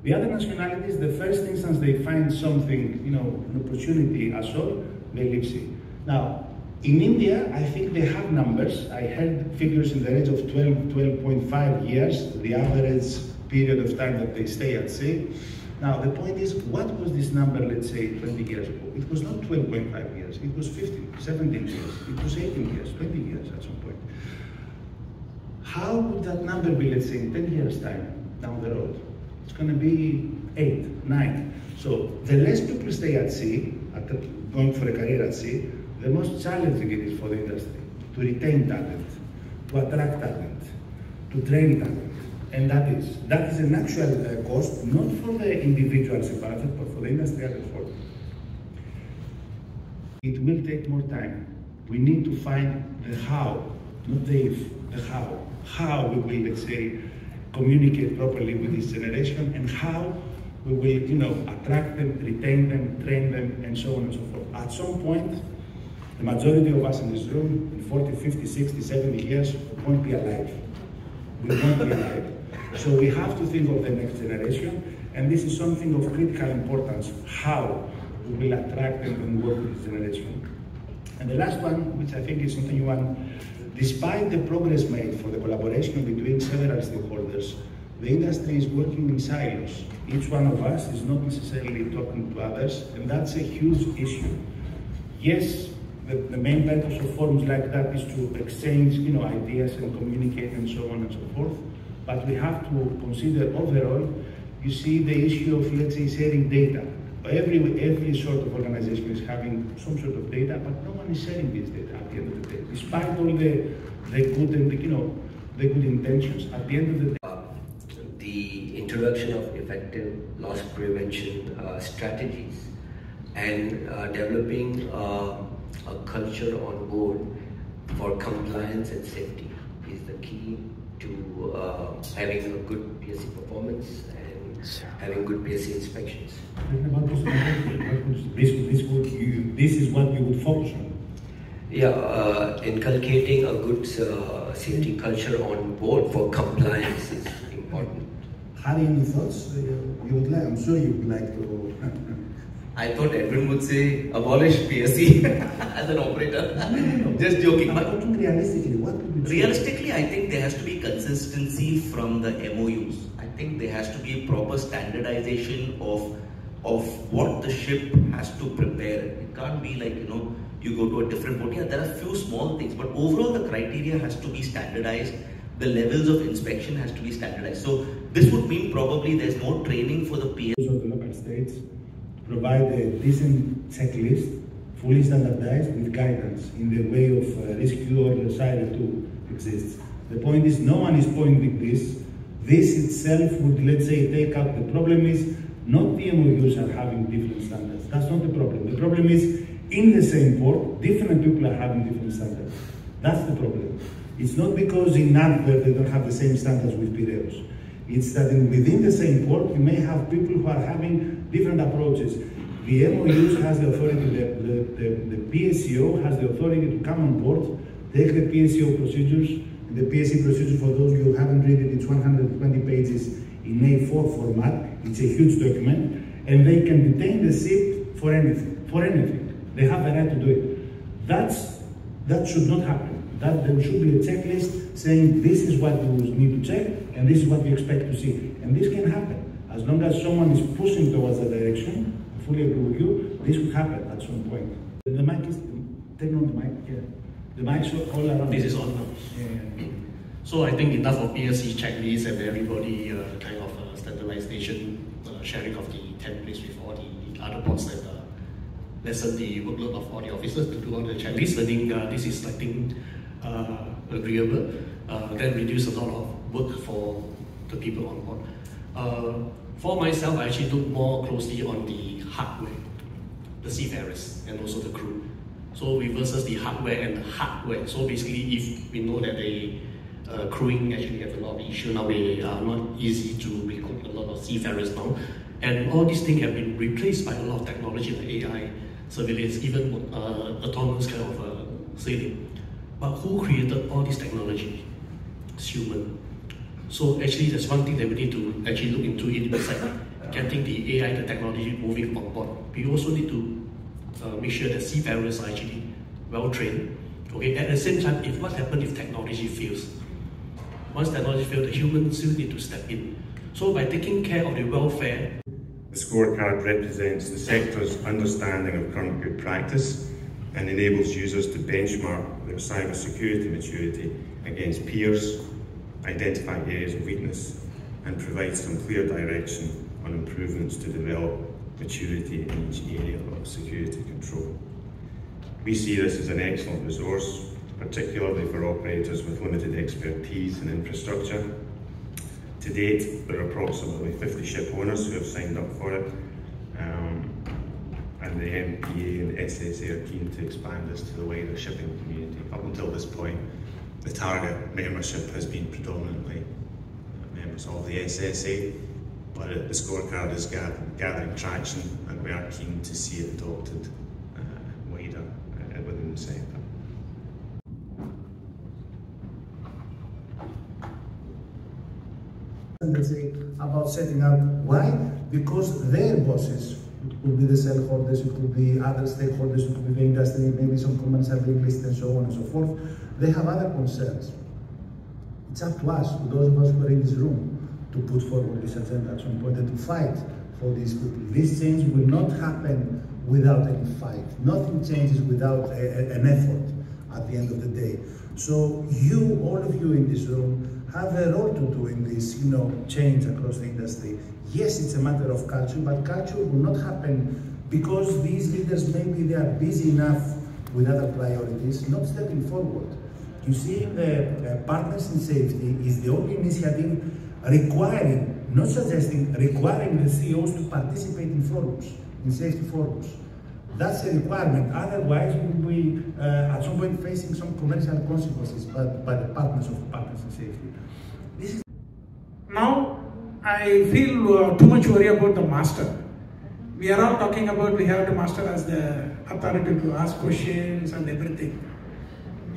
The other nationalities, the first instance they find something, an opportunity as well, they leave sea. Now, in India, I think they have numbers. I heard figures in the range of 12.5 years, the average period of time that they stay at sea. Now, the point is, what was this number, let's say, 20 years ago? It was not 12.5 years, it was 15, 17 years, it was 18 years, 20 years at some point. How would that number be, let's say, in 10 years' time down the road? It's going to be 8, 9. So the less people stay at sea, going for a career at sea, the most challenging it is for the industry to retain talent, to attract talent, to train talent. And that is an actual cost, not for the individual separately, but for the industry as a whole. It will take more time. We need to find the how, not the if, the how. How we will, let's say, communicate properly with this generation, and how we will, attract them, retain them, train them, and so on and so forth. At some point, the majority of us in this room, in 40, 50, 60, 70 years, won't be alive. We won't be alive. So we have to think of the next generation, and this is something of critical importance, how we will attract them and work with this generation. And the last one, which I think is something you want, despite the progress made for the collaboration between several stakeholders, the industry is working in silos. Each one of us is not necessarily talking to others, and that's a huge issue. Yes, the main purpose of forums like that is to exchange, ideas and communicate and so on and so forth. But we have to consider overall, you see the issue of, let's say, sharing data. Every sort of organization is having some sort of data, but no one is sharing this data at the end of the day. Despite all the good and the good intentions, at the end of the day. The introduction of effective loss prevention strategies and developing a culture on board for compliance and safety is the key to having a good PSC performance and having good PSC inspections. This is what you would focus on. Yeah, inculcating a good safety culture on board for compliance is important. Have you any thoughts you would like? I'm sure you would like to. I thought Edwin would say abolish PSC as an operator. No. Just joking. I'm talking realistically. What would you say? Realistically, I think there has to be consistency from the MOUs. I think there has to be proper standardization of what the ship has to prepare. It can't be like, you go to a different port. Yeah, there are a few small things, but overall the criteria has to be standardized. The levels of inspection has to be standardized. So this would mean probably there's more training for the PSC. Of the local states provide a decent checklist, fully standardized with guidance in the way of rescue or SIRE 2 exists. The point is, no one is pointing this. This itself would, let's say, take up. The problem is not the MOUs are having different standards. That's not the problem. The problem is in the same port, different people are having different standards. That's the problem. It's not because in Antwerp they don't have the same standards with Piraeus. It's that within the same port, you may have people who are having different approaches. The MOUs has the authority, the PSCO has the authority to come on board, take the PSCO procedures, and the PSC procedure, for those of you who haven't read it, it's 120 pages in A4 format. It's a huge document, and they can detain the ship for anything. They have the right to do it. That should not happen. There should be a checklist saying this is what you need to check and this is what you expect to see. And this can happen. As long as someone is pushing towards that direction, I fully agree with you, this will happen at some point. The mic is, turn on the mic, yeah. The mic's all around. This is on now. Yeah. So I think enough of PSC checklists and everybody kind of standardization, sharing of the templates with all the other ports that lessen the workload of all the officers to do all the checklists. I think this is, I think, agreeable. Then reduce a lot of work for the people on board. For myself, I actually look more closely on the hardware, the seafarers, and also the crew. So we versus the hardware and the hardware. So basically, if we know that the crewing actually have a lot of issue now, they are not easy to recruit a lot of seafarers now. And all these things have been replaced by a lot of technology like AI, surveillance, even autonomous kind of sailing. But who created all this technology? It's human. So actually, there's one thing that we need to actually look into it. It's like getting the AI, the technology moving on board, we also need to make sure that seafarers are actually well trained. Okay, at the same time, if what happens if technology fails? Once technology fails, the humans still need to step in. So by taking care of the welfare, the scorecard represents the sector's understanding of current good practice and enables users to benchmark their cybersecurity maturity against peers, identify areas of weakness, and provide some clear direction on improvements to develop maturity in each area of security control. We see this as an excellent resource, particularly for operators with limited expertise in infrastructure. To date, there are approximately 50 ship owners who have signed up for it, and the MPA and SSA are keen to expand this to the wider shipping community. Up until this point, the target membership has been predominantly members of the SSA, but the scorecard is gathering traction, and we are keen to see it adopted wider within the sector. Let's say about setting up. Why? Because their bosses, it could be the shareholders, it could be other stakeholders, it could be the industry, maybe some commercial lists and so on and so forth. They have other concerns. It's up to us, to those of us who are in this room, to put forward this agenda at some point and to fight for these people. This change will not happen without any fight. Nothing changes without an effort at the end of the day. So you, all of you in this room, have a role to do in this, change across the industry. Yes, it's a matter of culture, but culture will not happen because these leaders, maybe they are busy enough with other priorities, not stepping forward. You see, the Partners in Safety is the only initiative requiring, not suggesting, requiring the CEOs to participate in forums, in safety forums. That's a requirement. Otherwise, we will be at some point facing some commercial consequences by the partners of Partners in Safety. Now, I feel too much worry about the master. We are all talking about we have the master as the authority to ask questions and everything.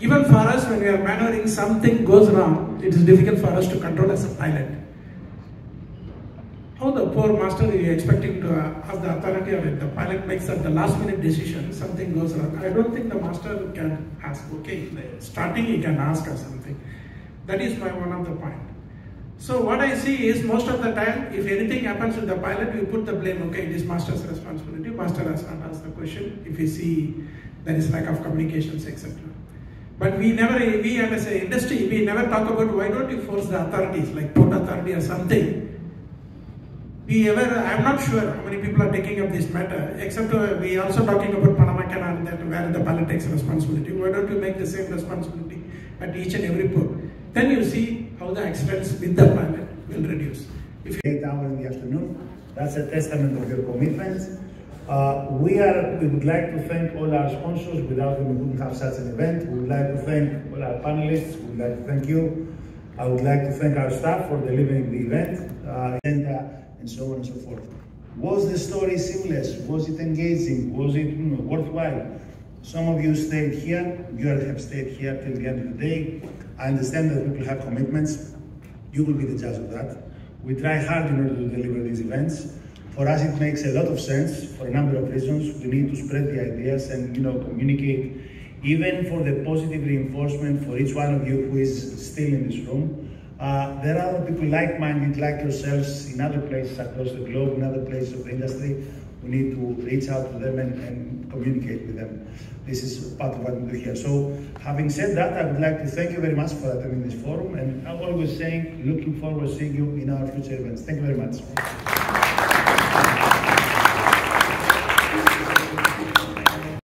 Even for us, when we are maneuvering, something goes wrong, it is difficult for us to control as a pilot. How the poor master is expecting to have the authority, or if the pilot makes at the last minute decision, something goes wrong. I don't think the master can ask, okay, starting he can ask us something. That is one of the point. So what I see is most of the time, if anything happens with the pilot, we put the blame, okay, it is master's responsibility, master has not asked the question, if we see there is lack of communications, etc. But we as an industry, we never talk about why don't you force the authorities, like port authority or something. I'm not sure how many people are taking up this matter, except we are also talking about Panama Canal, that where the pilot takes responsibility. Why don't you make the same responsibility at each and every port? Then you see how the accidents with the pilot will reduce. 8 hours in the afternoon, that's a testament of your commitment. We would like to thank all our sponsors. Without them, we wouldn't have such an event. We would like to thank all our panelists. We would like to thank you. I would like to thank our staff for delivering the event. And so on and so forth. Was the story seamless? Was it engaging? Was it worthwhile? Some of you stayed here. You have stayed here till the end of the day. I understand that people have commitments. You will be the judge of that. We try hard in order to deliver these events. For us, it makes a lot of sense for a number of reasons. We need to spread the ideas and communicate, even for the positive reinforcement for each one of you who is still in this room. There are other people like-minded, like yourselves, in other places across the globe, in other places of the industry. We need to reach out to them and communicate with them. This is part of what we do here. So, having said that, I would like to thank you very much for attending this forum, and I'm always saying, looking forward to seeing you in our future events. Thank you very much.